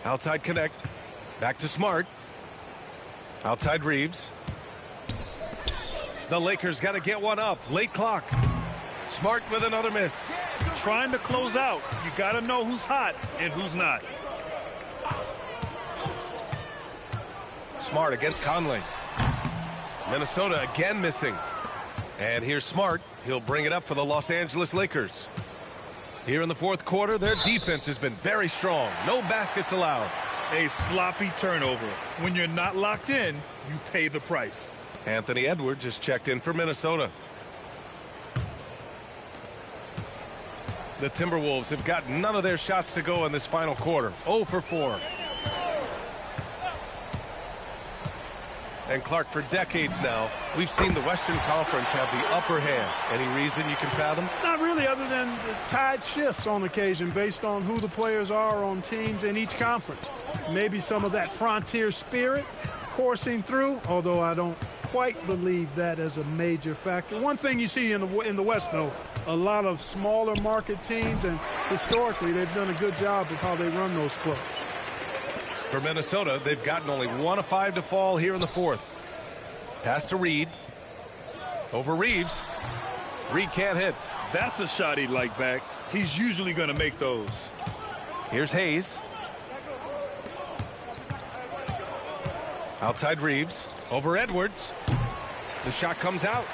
Outside Connect. Back to Smart. Outside Reeves. The Lakers got to get one up. Late clock. Smart with another miss. Trying to close out. You got to know who's hot and who's not. Smart against Conley. Minnesota again missing. And here's Smart. He'll bring it up for the Los Angeles Lakers. Here in the fourth quarter, their defense has been very strong. No baskets allowed. A sloppy turnover. When you're not locked in, you pay the price. Anthony Edwards just checked in for Minnesota. The Timberwolves have got none of their shots to go in this final quarter. 0 for 4. And Clark, for decades now, we've seen the Western Conference have the upper hand. Any reason you can fathom? Not really, other than the tide shifts on occasion based on who the players are on teams in each conference. Maybe some of that frontier spirit, coursing through, although I don't quite believe that as a major factor. One thing you see in the West, though, a lot of smaller market teams, and historically they've done a good job of how they run those clubs. For Minnesota, they've gotten only 1 of 5 to fall here in the fourth. Pass to Reed. Over Reeves. Reed can't hit. That's a shot he'd like back. He's usually going to make those. Here's Hayes. Outside Reeves. Over Edwards. The shot comes out.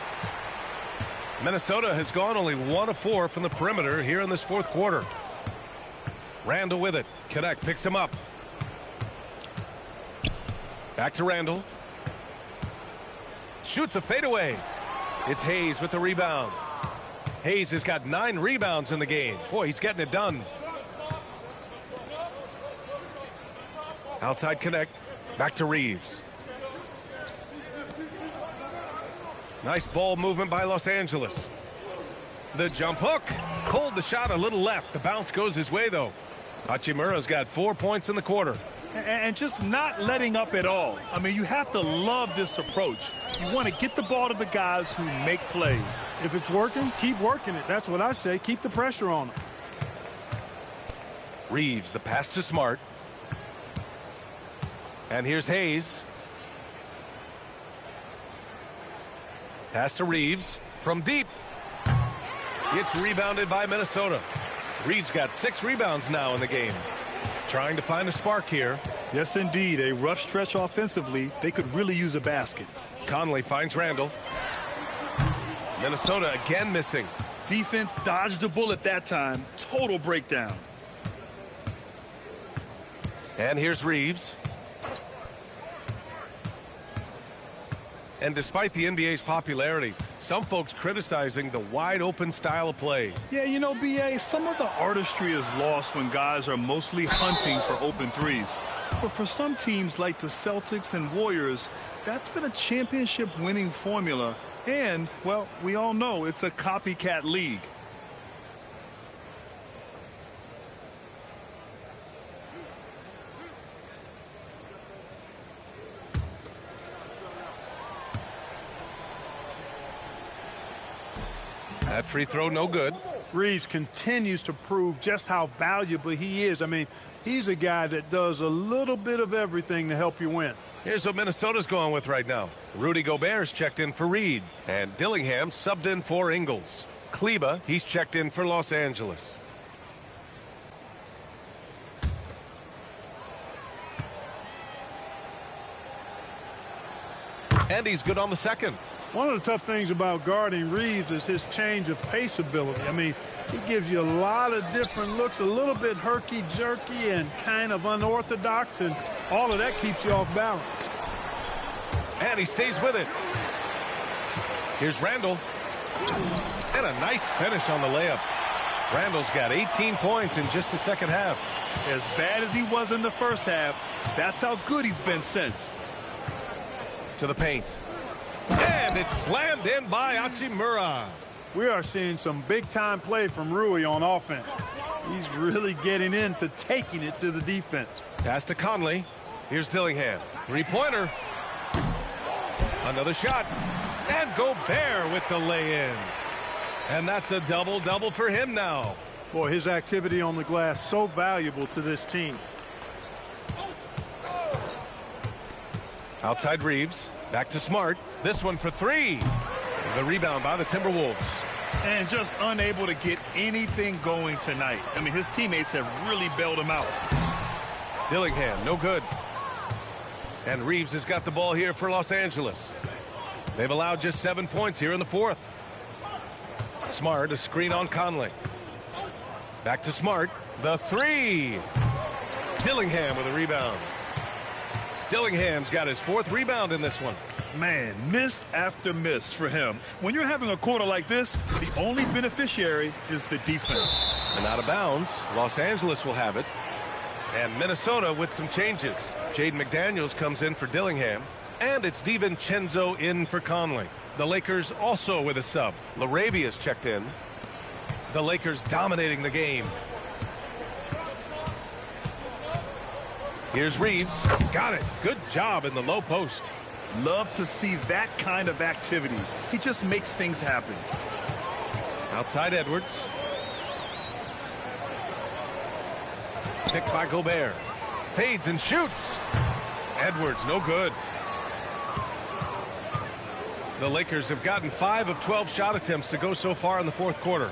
Minnesota has gone only 1 of 4 from the perimeter here in this fourth quarter. Randall with it. Connect picks him up. Back to Randall. Shoots a fadeaway. It's Hayes with the rebound. Hayes has got 9 rebounds in the game. Boy, he's getting it done. Outside connect. Back to Reeves. Nice ball movement by Los Angeles. The jump hook. Pulled the shot a little left. The bounce goes his way, though. Hachimura's got 4 points in the quarter. And just not letting up at all. I mean, you have to love this approach. You want to get the ball to the guys who make plays. If it's working, keep working it. That's what I say. Keep the pressure on them. Reeves, the pass to Smart. And here's Hayes. Pass to Reeves from deep. It's rebounded by Minnesota. Reeves got 6 rebounds now in the game. Trying to find a spark here. Yes, indeed. A rough stretch offensively. They could really use a basket. Conley finds Randall. Minnesota again missing. Defense dodged a bullet that time. Total breakdown. And here's Reeves. And despite the NBA's popularity, some folks criticizing the wide open style of play. Yeah, you know, BA, some of the artistry is lost when guys are mostly hunting for open threes. But for some teams like the Celtics and Warriors, that's been a championship winning formula. And, well, we all know it's a copycat league. That free throw no good. Reeves continues to prove just how valuable he is. I mean, he's a guy that does a little bit of everything to help you win. Here's what Minnesota's going with right now. Rudy Gobert's checked in for Reed. And Dillingham subbed in for Ingles. Kleba, he's checked in for Los Angeles. And he's good on the second. One of the tough things about guarding Reeves is his change of pace ability. I mean, he gives you a lot of different looks, a little bit herky-jerky and kind of unorthodox, and all of that keeps you off balance. And he stays with it. Here's Randall. And a nice finish on the layup. Randall's got 18 points in just the second half. As bad as he was in the first half, that's how good he's been since. To the paint. And it's slammed in by Hachimura. We are seeing some big-time play from Rui on offense. He's really getting into taking it to the defense. Pass to Conley. Here's Dillingham. Three-pointer. Another shot. And Gobert with the lay-in. And that's a double-double for him now. Boy, his activity on the glass so valuable to this team. Outside Reeves. Back to Smart. This one for 3. The rebound by the Timberwolves. And just unable to get anything going tonight. I mean, his teammates have really bailed him out. Dillingham, no good. And Reeves has got the ball here for Los Angeles. They've allowed just 7 points here in the fourth. Smart, a screen on Conley. Back to Smart. The 3. Dillingham with a rebound. Dillingham's got his 4th rebound in this one. Man, miss after miss for him. When you're having a quarter like this, the only beneficiary is the defense. And out of bounds, Los Angeles will have it. And Minnesota with some changes. Jaden McDaniels comes in for Dillingham. And it's DiVincenzo in for Conley. The Lakers also with a sub. Larabia's checked in. The Lakers dominating the game. Here's Reeves. Got it. Good job in the low post. Love to see that kind of activity. He just makes things happen. Outside Edwards. Picked by Gobert. Fades and shoots. Edwards, no good. The Lakers have gotten 5 of 12 shot attempts to go so far in the fourth quarter.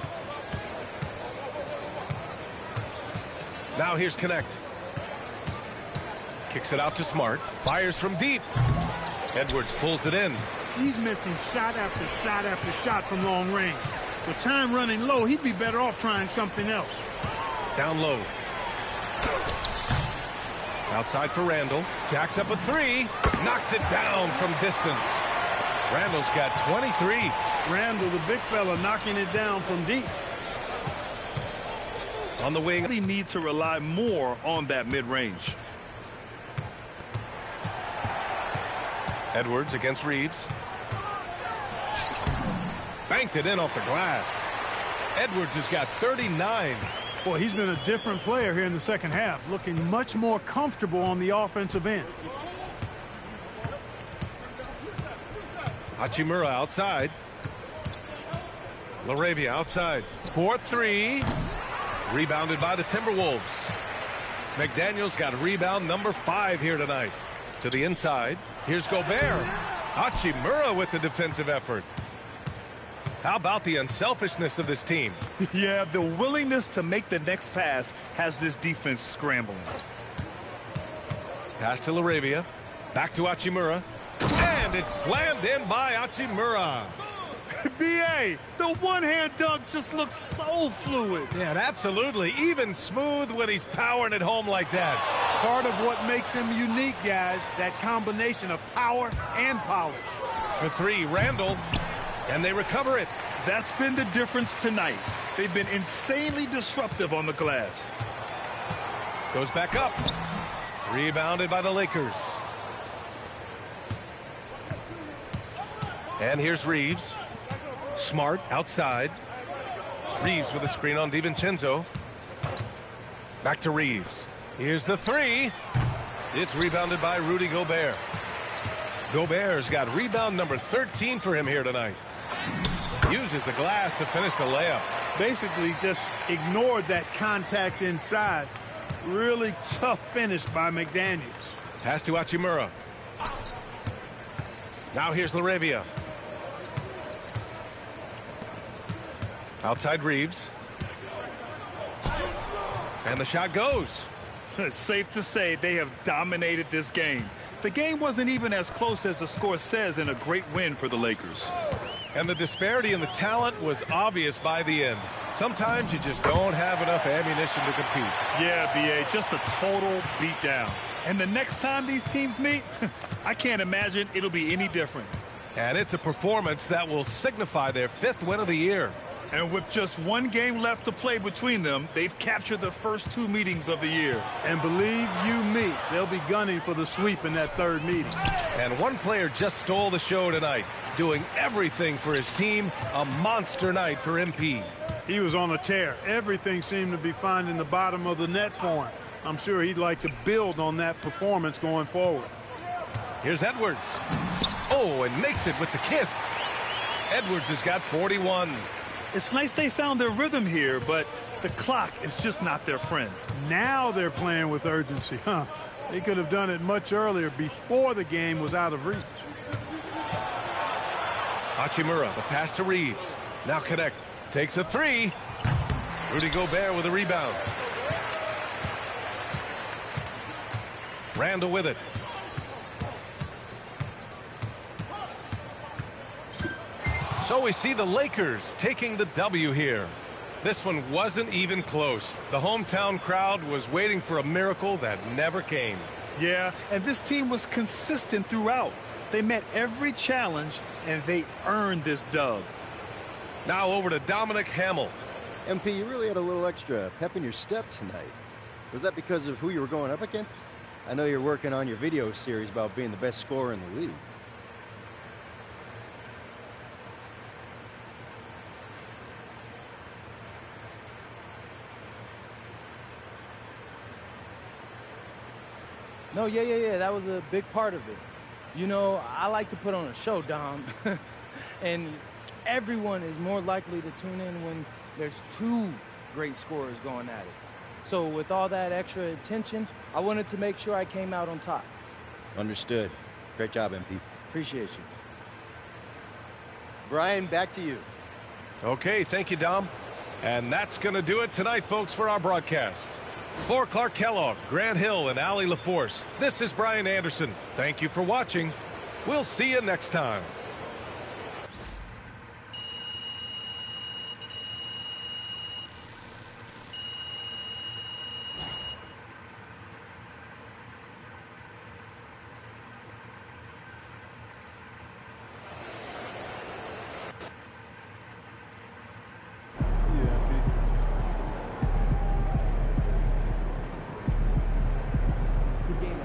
Now here's Connect. Kicks it out to Smart. Fires from deep. Edwards pulls it in. He's missing shot after shot after shot from long range. With time running low, he'd be better off trying something else. Down low. Outside for Randall. Jacks up a 3. Knocks it down from distance. Randall's got 23. Randall, the big fella, knocking it down from deep. On the wing. He needs to rely more on that mid-range. Edwards against Reeves. Banked it in off the glass. Edwards has got 39. Boy, he's been a different player here in the second half, looking much more comfortable on the offensive end. Hachimura outside. LaRavia outside. 4-3. Rebounded by the Timberwolves. McDaniels got rebound number 5 here tonight. To the inside. Here's Gobert. Hachimura with the defensive effort. How about the unselfishness of this team? Yeah, the willingness to make the next pass has this defense scrambling. Pass to LaRavia. Back to Hachimura. And it's slammed in by Hachimura. B.A., the one-hand dunk just looks so fluid. Yeah, and absolutely. Even smooth when he's powering it home like that. Part of what makes him unique, guys, that combination of power and polish. For 3, Randall. And they recover it. That's been the difference tonight. They've been insanely disruptive on the glass. Goes back up. Rebounded by the Lakers. And here's Reeves. Smart outside. Reeves with a screen on DiVincenzo. Back to Reeves. Here's the 3. It's rebounded by Rudy Gobert. Gobert's got rebound number 13 for him here tonight. Uses the glass to finish the layup. Basically just ignored that contact inside. Really tough finish by McDaniels. Pass to Hachimura. Now here's LaRavia. Outside Reeves. And the shot goes. It's safe to say they have dominated this game. The game wasn't even as close as the score says in a great win for the Lakers. And the disparity in the talent was obvious by the end. Sometimes you just don't have enough ammunition to compete. Yeah, B.A., just a total beatdown. And the next time these teams meet, I can't imagine it'll be any different. And it's a performance that will signify their 5th win of the year. And with just one game left to play between them, they've captured the first 2 meetings of the year. And believe you me, they'll be gunning for the sweep in that 3rd meeting. And one player just stole the show tonight, doing everything for his team. A monster night for MP. He was on a tear. Everything seemed to be finding the bottom of the net for him. I'm sure he'd like to build on that performance going forward. Here's Edwards. Oh, and makes it with the kiss. Edwards has got 41. It's nice they found their rhythm here, but the clock is just not their friend. Now they're playing with urgency, huh? They could have done it much earlier before the game was out of reach. Hachimura, the pass to Reeves. Now Connect. Takes a 3. Rudy Gobert with a rebound. Randall with it. So we see the Lakers taking the W here. This one wasn't even close. The hometown crowd was waiting for a miracle that never came. Yeah, and this team was consistent throughout. They met every challenge, and they earned this dub. Now over to Dominic Hamill. MP, you really had a little extra pep in your step tonight. Was that because of who you were going up against? I know you're working on your video series about being the best scorer in the league. No, yeah. That was a big part of it. You know, I like to put on a show, Dom. And everyone is more likely to tune in when there's two great scorers going at it. So with all that extra attention, I wanted to make sure I came out on top. Understood. Great job, MP. Appreciate you. Brian, back to you. Okay, thank you, Dom. And that's going to do it tonight, folks, for our broadcast. For Clark Kellogg, Grant Hill, and Allie LaForce, this is Brian Anderson. Thank you for watching. We'll see you next time. Good game,